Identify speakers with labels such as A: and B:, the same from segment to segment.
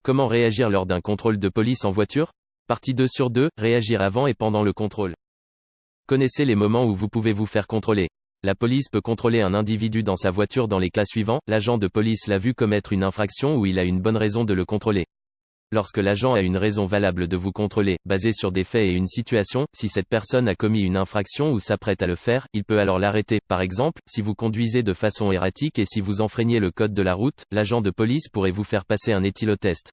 A: Comment réagir lors d'un contrôle de police en voiture? Partie 2 sur 2, réagir avant et pendant le contrôle. Connaissez les moments où vous pouvez vous faire contrôler. La police peut contrôler un individu dans sa voiture dans les cas suivants. L'agent de police l'a vu commettre une infraction ou il a une bonne raison de le contrôler. Lorsque l'agent a une raison valable de vous contrôler, basée sur des faits et une situation, si cette personne a commis une infraction ou s'apprête à le faire, il peut alors l'arrêter. Par exemple, si vous conduisez de façon erratique et si vous enfreignez le code de la route, l'agent de police pourrait vous faire passer un éthylotest.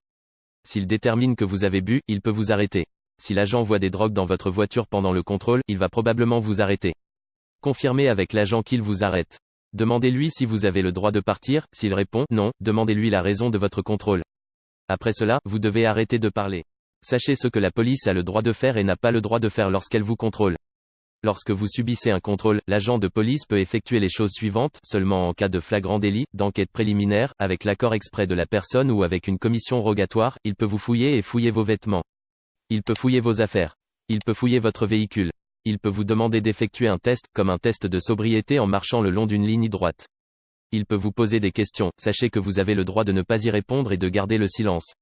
A: S'il détermine que vous avez bu, il peut vous arrêter. Si l'agent voit des drogues dans votre voiture pendant le contrôle, il va probablement vous arrêter. Confirmez avec l'agent qu'il vous arrête. Demandez-lui si vous avez le droit de partir. S'il répond non, demandez-lui la raison de votre contrôle. Après cela, vous devez arrêter de parler. Sachez ce que la police a le droit de faire et n'a pas le droit de faire lorsqu'elle vous contrôle. Lorsque vous subissez un contrôle, l'agent de police peut effectuer les choses suivantes, seulement en cas de flagrant délit, d'enquête préliminaire, avec l'accord exprès de la personne ou avec une commission rogatoire, il peut vous fouiller et fouiller vos vêtements. Il peut fouiller vos affaires. Il peut fouiller votre véhicule. Il peut vous demander d'effectuer un test, comme un test de sobriété en marchant le long d'une ligne droite. Il peut vous poser des questions, sachez que vous avez le droit de ne pas y répondre et de garder le silence.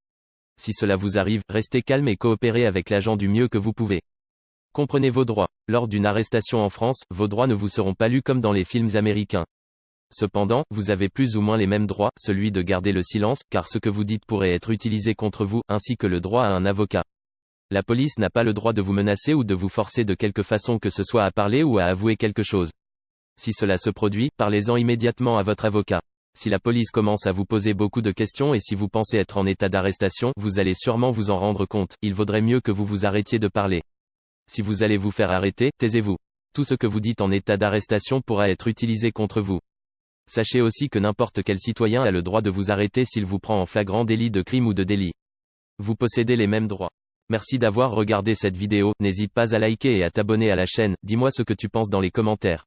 A: Si cela vous arrive, restez calme et coopérez avec l'agent du mieux que vous pouvez. Comprenez vos droits. Lors d'une arrestation en France, vos droits ne vous seront pas lus comme dans les films américains. Cependant, vous avez plus ou moins les mêmes droits, celui de garder le silence, car ce que vous dites pourrait être utilisé contre vous, ainsi que le droit à un avocat. La police n'a pas le droit de vous menacer ou de vous forcer de quelque façon que ce soit à parler ou à avouer quelque chose. Si cela se produit, parlez-en immédiatement à votre avocat. Si la police commence à vous poser beaucoup de questions et si vous pensez être en état d'arrestation, vous allez sûrement vous en rendre compte. Il vaudrait mieux que vous vous arrêtiez de parler. Si vous allez vous faire arrêter, taisez-vous. Tout ce que vous dites en état d'arrestation pourra être utilisé contre vous. Sachez aussi que n'importe quel citoyen a le droit de vous arrêter s'il vous prend en flagrant délit de crime ou de délit. Vous possédez les mêmes droits. Merci d'avoir regardé cette vidéo, n'hésite pas à liker et à t'abonner à la chaîne, dis-moi ce que tu penses dans les commentaires.